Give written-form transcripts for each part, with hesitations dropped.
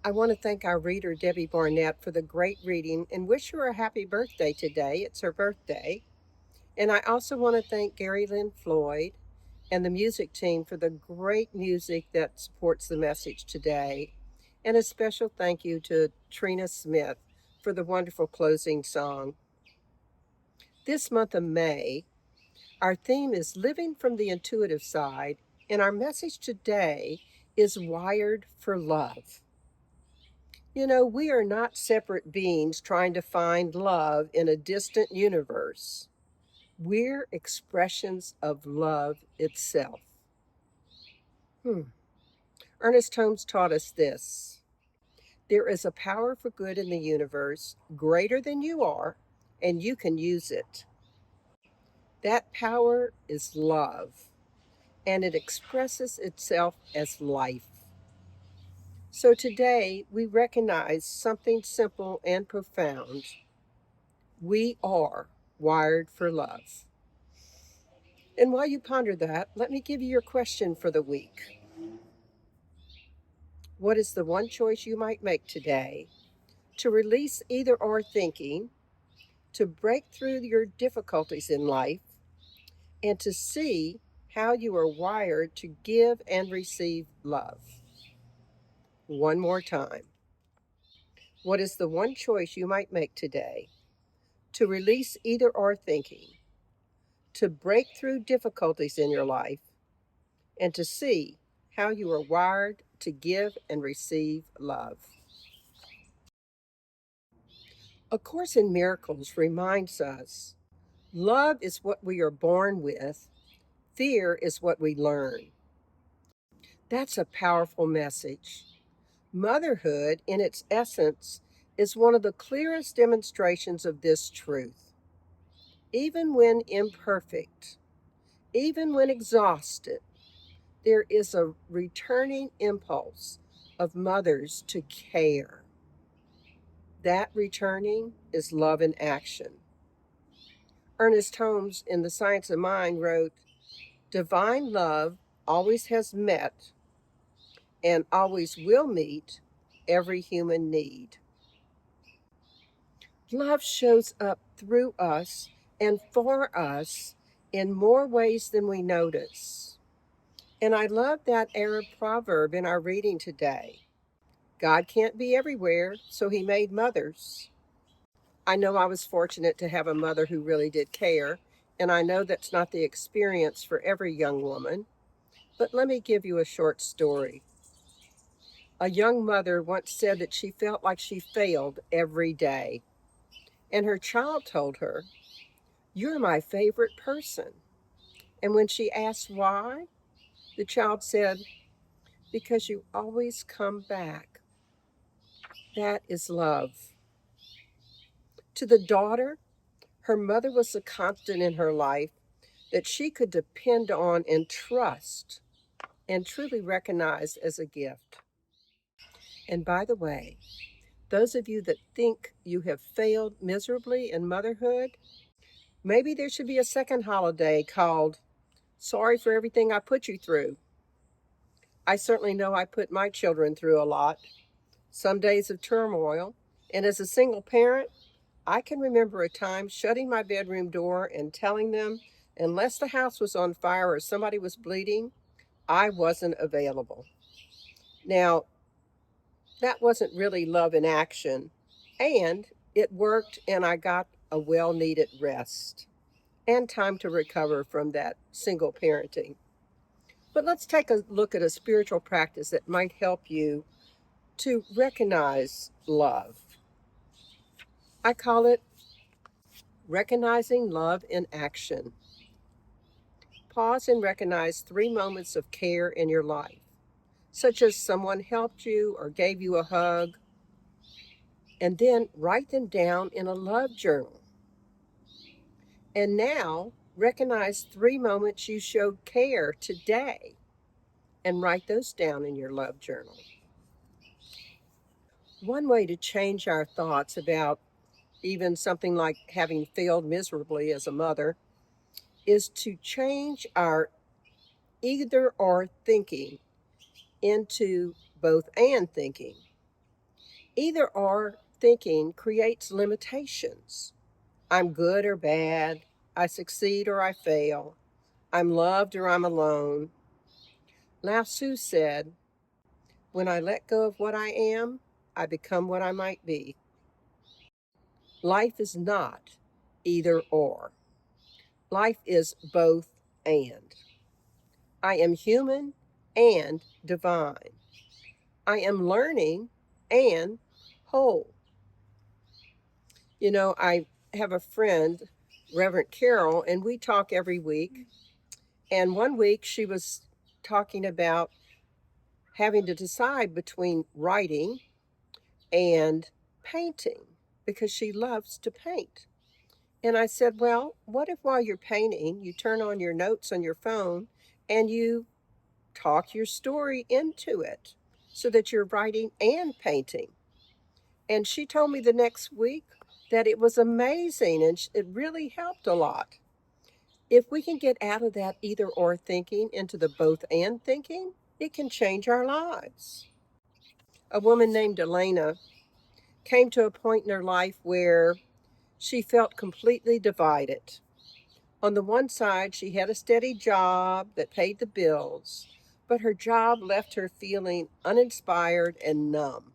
I want to thank our reader, Debbie Barnett, for the great reading and wish her a happy birthday today. It's her birthday. And I also want to thank Gary Lynn Floyd and the music team for the great music that supports the message today. And a special thank you to Trina Smith for the wonderful closing song. This month of May, our theme is Living from the Intuitive Side, and our message today is Wired for Love. You know, we are not separate beings trying to find love in a distant universe. We're expressions of love itself. Ernest Holmes taught us this. There is a power for good in the universe greater than you are, and you can use it. That power is love, and it expresses itself as life. So today, we recognize something simple and profound. We are wired for love. And while you ponder that, let me give you your question for the week. What is the one choice you might make today to release either or thinking, to break through your difficulties in life, and to see how you are wired to give and receive love? One more time. What is the one choice you might make today to release either or thinking, to break through difficulties in your life, and to see how you are wired to give and receive love? A Course in Miracles reminds us love is what we are born with, fear is what we learn. That's a powerful message. Motherhood, in its essence, is one of the clearest demonstrations of this truth. Even when imperfect, even when exhausted, there is a returning impulse of mothers to care. That returning is love in action. Ernest Holmes, in The Science of Mind, wrote, "Divine love always has met and always will meet every human need." Love shows up through us and for us in more ways than we notice. And I love that Arab proverb in our reading today. God can't be everywhere, so he made mothers. I know I was fortunate to have a mother who really did care, and I know that's not the experience for every young woman. But let me give you a short story. A young mother once said that she felt like she failed every day. And her child told her, "You're my favorite person." And when she asked why, the child said, "Because you always come back." That is love. To the daughter, her mother was a constant in her life that she could depend on and trust and truly recognize as a gift. And by the way, those of you that think you have failed miserably in motherhood, maybe there should be a second holiday called Sorry for Everything I Put You Through. I certainly know I put my children through a lot, some days of turmoil, and as a single parent, I can remember a time shutting my bedroom door and telling them, unless the house was on fire or somebody was bleeding, I wasn't available. Now, that wasn't really love in action, and it worked, and I got a well-needed rest and time to recover from that single parenting. But let's take a look at a spiritual practice that might help you to recognize love. I call it recognizing love in action. Pause and recognize 3 moments of care in your life, such as someone helped you or gave you a hug, and then write them down in a love journal. And now, recognize 3 moments you showed care today and write those down in your love journal. One way to change our thoughts about even something like having failed miserably as a mother is to change our either or thinking into both and thinking. Either or thinking creates limitations. I'm good or bad. I succeed or I fail. I'm loved or I'm alone. Lao Tzu said, when I let go of what I am, I become what I might be. Life is not either or. Life is both and. I am human and divine. I am learning and whole. You know, I have a friend, Reverend Carol, and we talk every week. And one week she was talking about having to decide between writing and painting because she loves to paint. And I said, well, what if while you're painting, you turn on your notes on your phone and you talk your story into it so that you're writing and painting? And she told me the next week that it was amazing and it really helped a lot. If we can get out of that either or thinking into the both and thinking, it can change our lives. A woman named Elena came to a point in her life where she felt completely divided. On the one side, she had a steady job that paid the bills, but her job left her feeling uninspired and numb.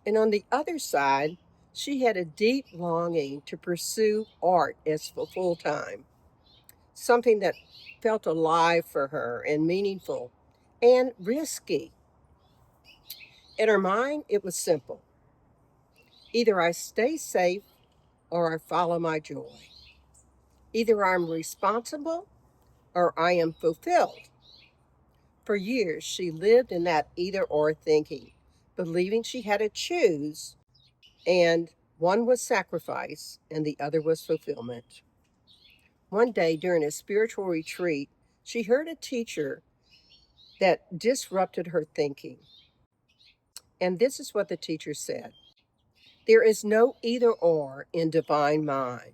And on the other side, she had a deep longing to pursue art as full time, something that felt alive for her and meaningful and risky. In her mind, it was simple. Either I stay safe or I follow my joy. Either I'm responsible or I am fulfilled. For years, she lived in that either or thinking, believing she had to choose, and one was sacrifice and the other was fulfillment. One day during a spiritual retreat, she heard a teacher that disrupted her thinking. And this is what the teacher said: there is no either or in divine mind,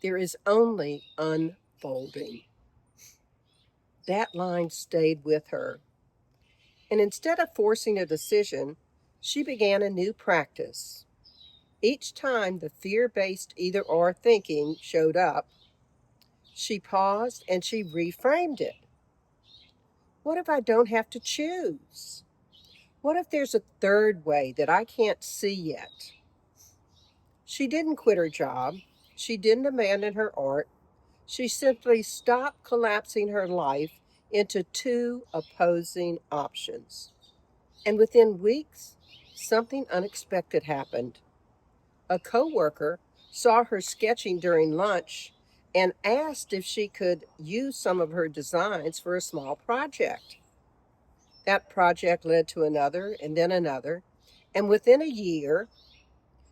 there is only unfolding. That line stayed with her. And instead of forcing a decision, she began a new practice. Each time the fear based either or thinking showed up, she paused and she reframed it. What if I don't have to choose? What if there's a third way that I can't see yet? She didn't quit her job. She didn't abandon her art. She simply stopped collapsing her life into two opposing options. And within weeks, something unexpected happened. A coworker saw her sketching during lunch and asked if she could use some of her designs for a small project. That project led to another and then another, and within a year,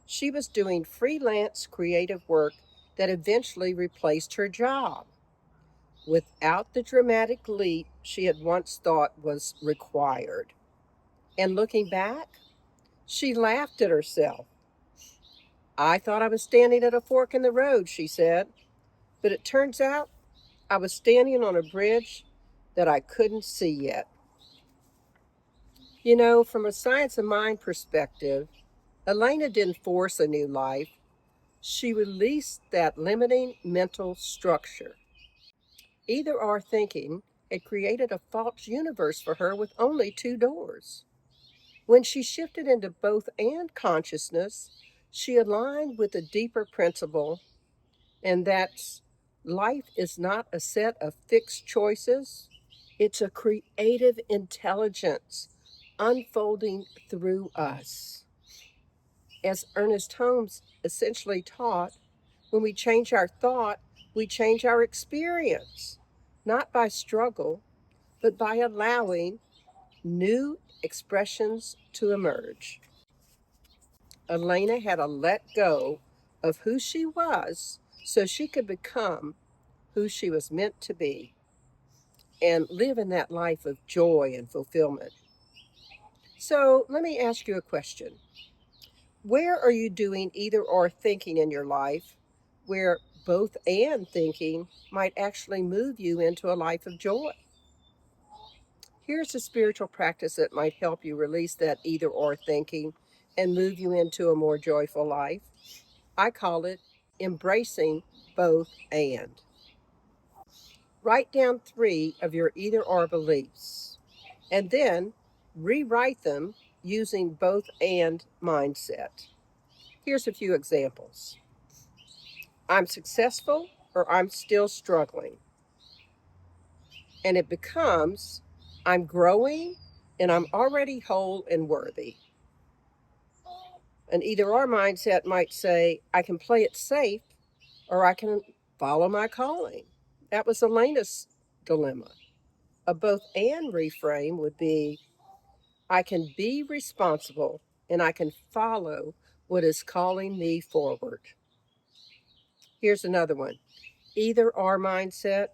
she was doing freelance creative work that eventually replaced her job without the dramatic leap she had once thought was required. And looking back, she laughed at herself. I thought I was standing at a fork in the road, she said, but it turns out I was standing on a bridge that I couldn't see yet. You know, from a science of mind perspective, Elena didn't force a new life. She released that limiting mental structure. Either or thinking had created a false universe for her with only two doors. When she shifted into both and consciousness, she aligned with a deeper principle, and that's life is not a set of fixed choices, it's a creative intelligence unfolding through us. As Ernest Holmes essentially taught, when we change our thought, we change our experience, not by struggle, but by allowing new expressions to emerge. Elena had to let go of who she was so she could become who she was meant to be and live in that life of joy and fulfillment. So let me ask you a question. Where are you doing either or thinking in your life where both and thinking might actually move you into a life of joy? Here's a spiritual practice that might help you release that either or thinking and move you into a more joyful life. I call it embracing both and. Write down 3 of your either or beliefs and then rewrite them using both and mindset. Here's a few examples. I'm successful or I'm still struggling. And it becomes I'm growing and I'm already whole and worthy. An either or mindset might say, I can play it safe or I can follow my calling. That was Elena's dilemma. A both and reframe would be, I can be responsible and I can follow what is calling me forward. Here's another one. Either or mindset.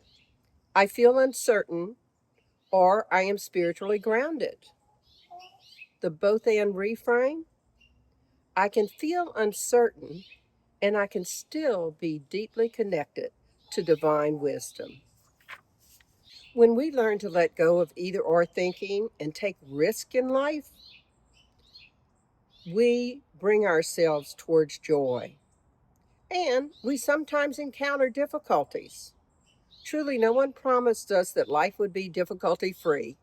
I feel uncertain or I am spiritually grounded. The both and reframe. I can feel uncertain and I can still be deeply connected to divine wisdom. When we learn to let go of either or thinking and take risk in life, we bring ourselves towards joy. And we sometimes encounter difficulties. Truly, no one promised us that life would be difficulty free.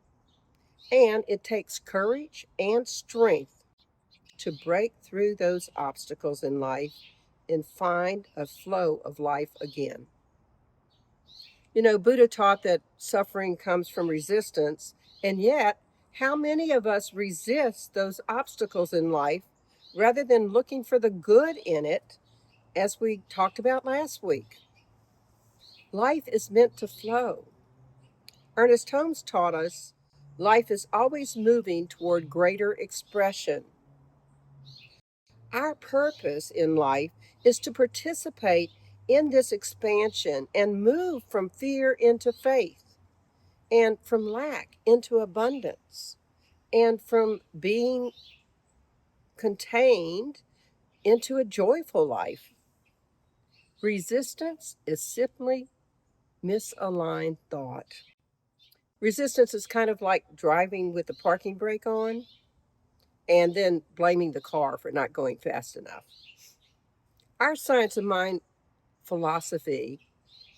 And it takes courage and strength to break through those obstacles in life and find a flow of life again. You know, Buddha taught that suffering comes from resistance, and yet, how many of us resist those obstacles in life rather than looking for the good in it, as we talked about last week? Life is meant to flow. Ernest Holmes taught us life is always moving toward greater expression. Our purpose in life is to participate in this expansion and move from fear into faith, and from lack into abundance, and from being contained into a joyful life. Resistance is simply misaligned thought. Resistance is kind of like driving with the parking brake on and then blaming the car for not going fast enough. Our Science of Mind philosophy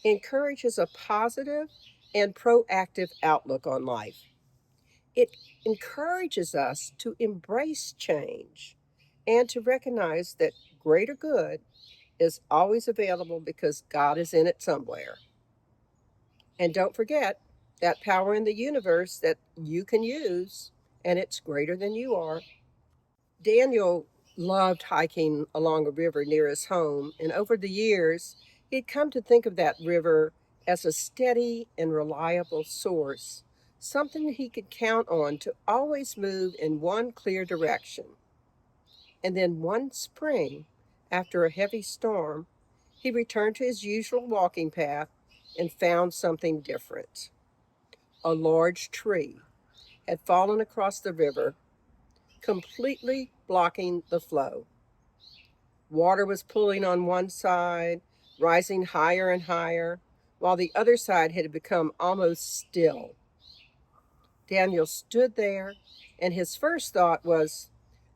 encourages a positive and proactive outlook on life. It encourages us to embrace change and to recognize that greater good is always available because God is in it somewhere. And don't forget that power in the universe that you can use, and it's greater than you are. Daniel loved hiking along a river near his home, and over the years, he'd come to think of that river as a steady and reliable source, something he could count on to always move in one clear direction. And then one spring, after a heavy storm, he returned to his usual walking path and found something different. A large tree had fallen across the river, completely blocking the flow. Water was pooling on one side, rising higher and higher, while the other side had become almost still. Daniel stood there, and his first thought was,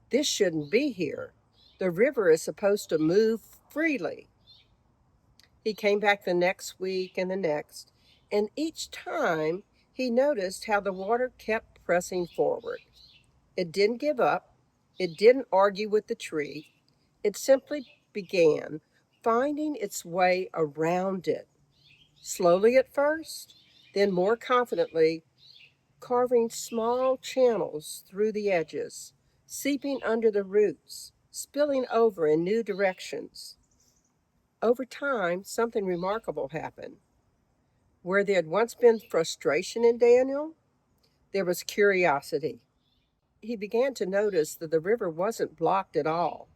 this shouldn't be here. The river is supposed to move freely. He came back the next week and the next, and each time he noticed how the water kept pressing forward. It didn't give up. It didn't argue with the tree. It simply began finding its way around it, slowly at first, then more confidently, carving small channels through the edges, seeping under the roots, spilling over in new directions. Over time, something remarkable happened. Where there had once been frustration in Daniel, there was curiosity. He began to notice that the river wasn't blocked at all.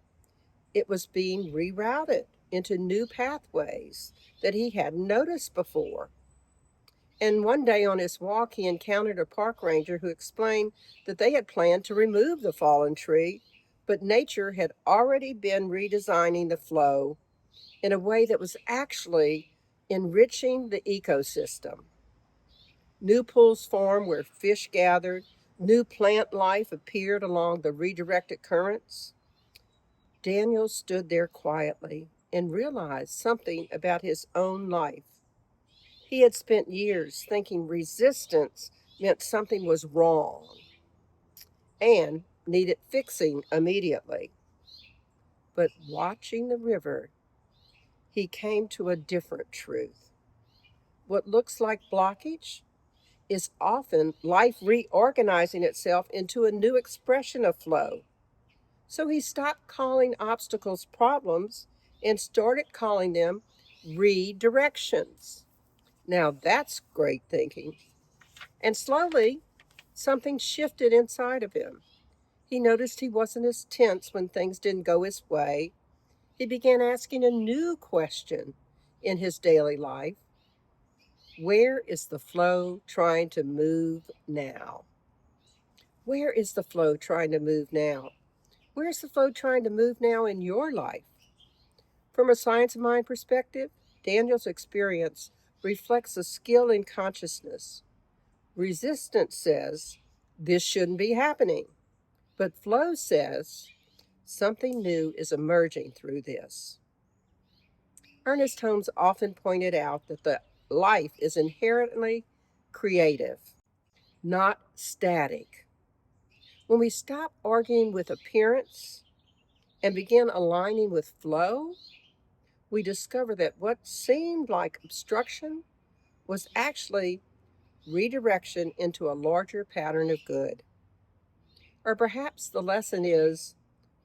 It was being rerouted into new pathways that he hadn't noticed before. And one day on his walk, he encountered a park ranger who explained that they had planned to remove the fallen tree, but nature had already been redesigning the flow in a way that was actually enriching the ecosystem. New pools formed where fish gathered, new plant life appeared along the redirected currents, Daniel stood there quietly and realized something about his own life. He had spent years thinking resistance meant something was wrong and needed fixing immediately. But watching the river, he came to a different truth. What looks like blockage is often life reorganizing itself into a new expression of flow. So he stopped calling obstacles problems and started calling them redirections. Now that's great thinking. And slowly, something shifted inside of him. He noticed he wasn't as tense when things didn't go his way. He began asking a new question in his daily life. Where is the flow trying to move now? Where is the flow trying to move now? Where's the flow trying to move now in your life? From a science of mind perspective, Daniel's experience reflects a skill in consciousness. Resistance says, this shouldn't be happening. But flow says, something new is emerging through this. Ernest Holmes often pointed out that the life is inherently creative, not static. When we stop arguing with appearance and begin aligning with flow, we discover that what seemed like obstruction was actually redirection into a larger pattern of good. Or perhaps the lesson is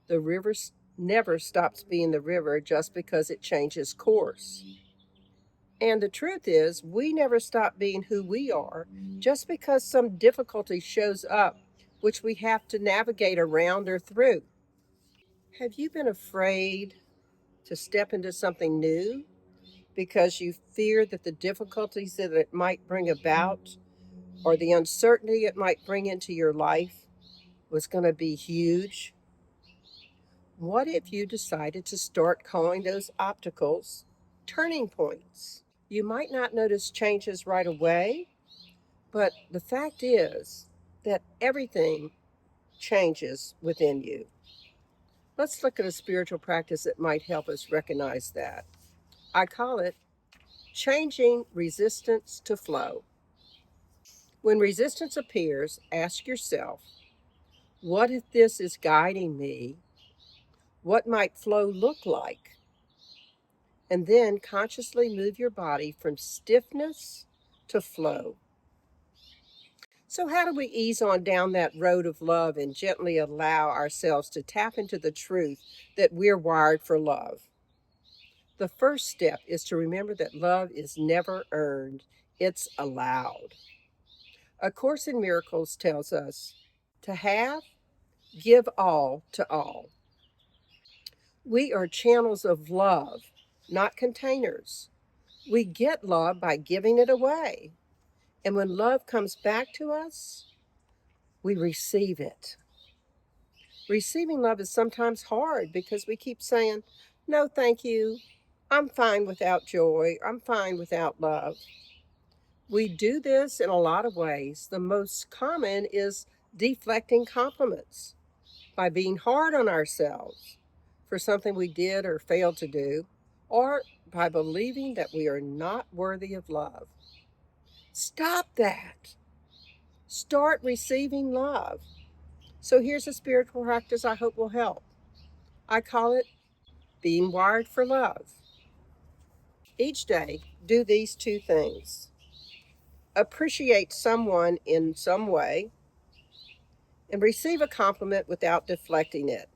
the river never stops being the river just because it changes course. And the truth is, we never stop being who we are just because some difficulty shows up, which we have to navigate around or through. Have you been afraid to step into something new because you fear that the difficulties that it might bring about or the uncertainty it might bring into your life was going to be huge? What if you decided to start calling those obstacles turning points? You might not notice changes right away, but the fact is that everything changes within you. Let's look at a spiritual practice that might help us recognize that. I call it changing resistance to flow. When resistance appears, ask yourself, what if this is guiding me? What might flow look like? And then consciously move your body from stiffness to flow. So, how do we ease on down that road of love and gently allow ourselves to tap into the truth that we're wired for love? The first step is to remember that love is never earned, it's allowed. A Course in Miracles tells us to have, give all to all. We are channels of love, not containers. We get love by giving it away. And when love comes back to us, we receive it. Receiving love is sometimes hard because we keep saying, no, thank you. I'm fine without joy. I'm fine without love. We do this in a lot of ways. The most common is deflecting compliments by being hard on ourselves for something we did or failed to do, or by believing that we are not worthy of love. Stop that. Start receiving love. So here's a spiritual practice I hope will help. I call it being wired for love. Each day, do these two things. Appreciate someone in some way and receive a compliment without deflecting it.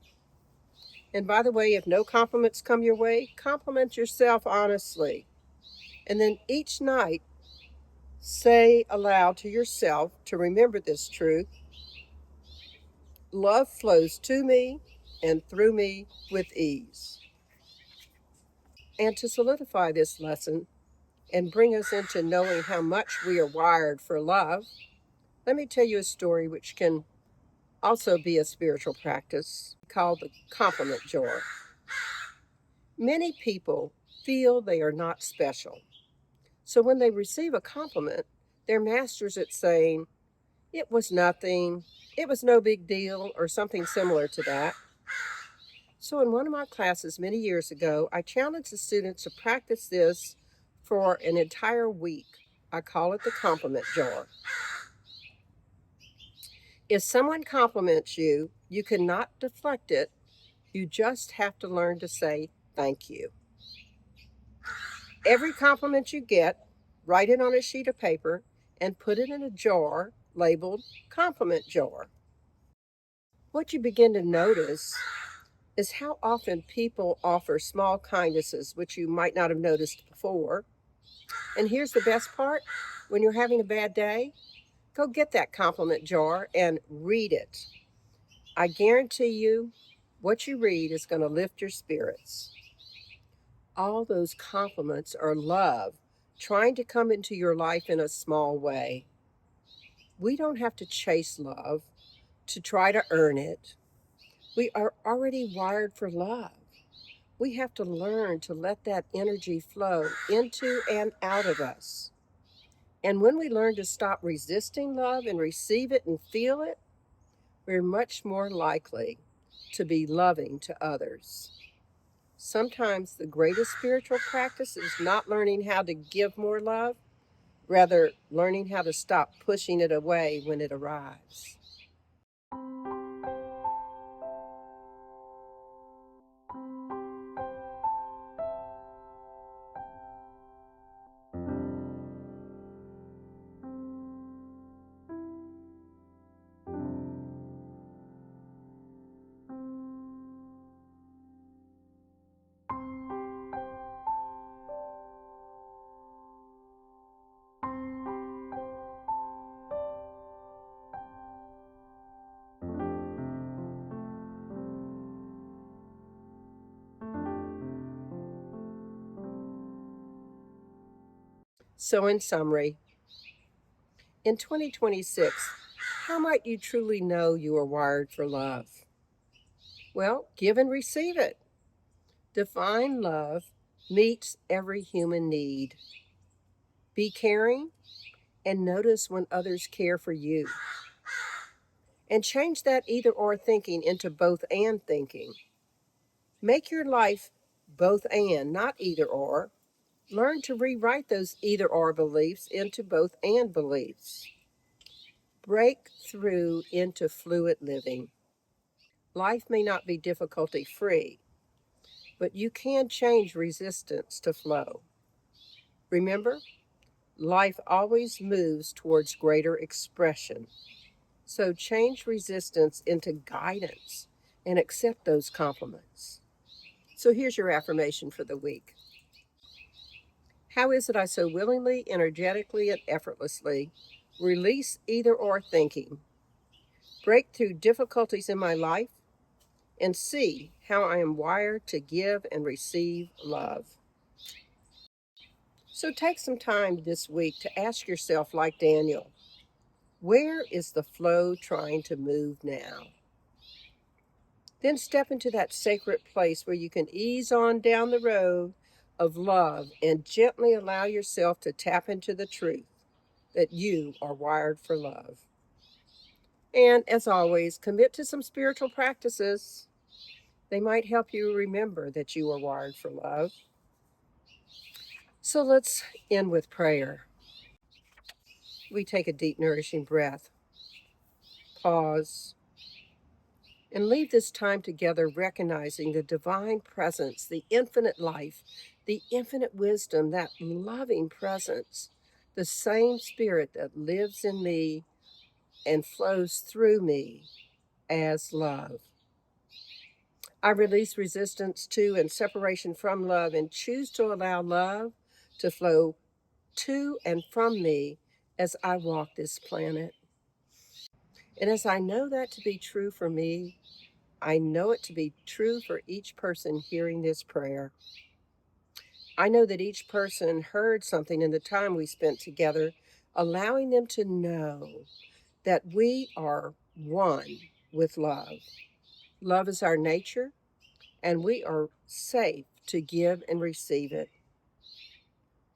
And by the way, if no compliments come your way, compliment yourself honestly. And then each night, say aloud to yourself to remember this truth: love flows to me and through me with ease. And to solidify this lesson and bring us into knowing how much we are wired for love, let me tell you a story which can also be a spiritual practice called the compliment jar. Many people feel they are not special. So when they receive a compliment, they're masters at saying, it was nothing, it was no big deal, or something similar to that. So in one of my classes many years ago, I challenged the students to practice this for an entire week. I call it the compliment jar. If someone compliments you, you cannot deflect it. You just have to learn to say thank you. Every compliment you get, write it on a sheet of paper and put it in a jar labeled compliment jar. What you begin to notice is how often people offer small kindnesses which you might not have noticed before. And here's the best part: when you're having a bad day, go get that compliment jar and read it. I guarantee you, what you read is going to lift your spirits. All those compliments are love trying to come into your life in a small way. We don't have to chase love to try to earn it. We are already wired for love. We have to learn to let that energy flow into and out of us. And when we learn to stop resisting love and receive it and feel it, we're much more likely to be loving to others. Sometimes the greatest spiritual practice is not learning how to give more love, rather learning how to stop pushing it away when it arrives. So in summary, in 2026, how might you truly know you are wired for love? Well, give and receive it. Divine love meets every human need. Be caring and notice when others care for you. And change that either or thinking into both and thinking. Make your life both and, not either or. Learn to rewrite those either or beliefs into both and beliefs. Break through into fluid living. Life may not be difficulty free, but you can change resistance to flow. Remember, life always moves towards greater expression. So change resistance into guidance and accept those compliments. So here's your affirmation for the week. How is it I so willingly, energetically, and effortlessly release either or thinking, break through difficulties in my life, and see how I am wired to give and receive love? So take some time this week to ask yourself, like Daniel, where is the flow trying to move now? Then step into that sacred place where you can ease on down the road of love and gently allow yourself to tap into the truth that you are wired for love. And as always, commit to some spiritual practices. They might help you remember that you are wired for love. So let's end with prayer. We take a deep, nourishing breath, pause, and leave this time together recognizing the divine presence, the infinite life, the infinite wisdom, that loving presence, the same spirit that lives in me and flows through me as love. I release resistance to and separation from love and choose to allow love to flow to and from me as I walk this planet. And as I know that to be true for me, I know it to be true for each person hearing this prayer. I know that each person heard something in the time we spent together, allowing them to know that we are one with love. Love is our nature, and we are safe to give and receive it.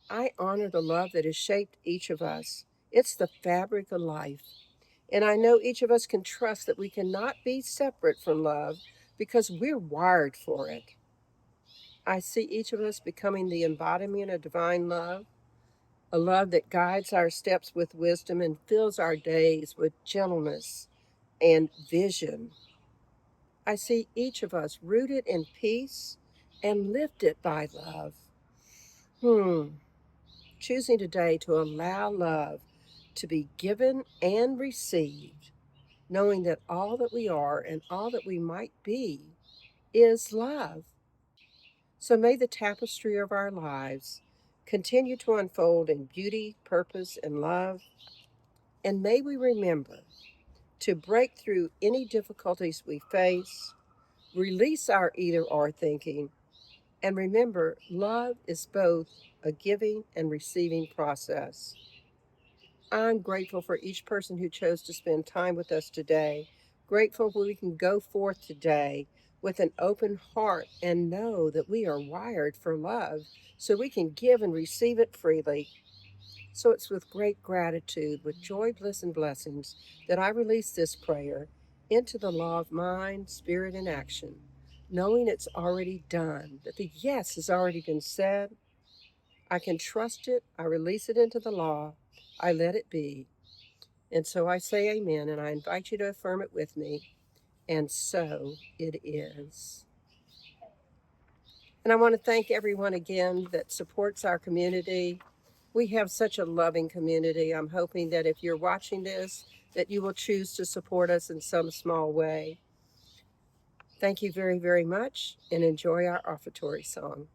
I honor the love that has shaped each of us. It's the fabric of life. And I know each of us can trust that we cannot be separate from love, because we're wired for it. I see each of us becoming the embodiment of divine love, a love that guides our steps with wisdom and fills our days with gentleness and vision. I see each of us rooted in peace and lifted by love. Choosing today to allow love to be given and received, knowing that all that we are and all that we might be is love. So may the tapestry of our lives continue to unfold in beauty, purpose, and love. And may we remember to break through any difficulties we face, release our either or thinking, and remember love is both a giving and receiving process. I'm grateful for each person who chose to spend time with us today. Grateful we can go forth today with an open heart and know that we are wired for love so we can give and receive it freely. So it's with great gratitude, with joy, bliss, and blessings that I release this prayer into the law of mind, spirit, and action, knowing it's already done, that the yes has already been said. I can trust it. I release it into the law. I let it be. And so I say amen, and I invite you to affirm it with me. And so it is. And I want to thank everyone again that supports our community. We have such a loving community. I'm hoping that if you're watching this, that you will choose to support us in some small way. Thank you very, very much, and enjoy our offertory song.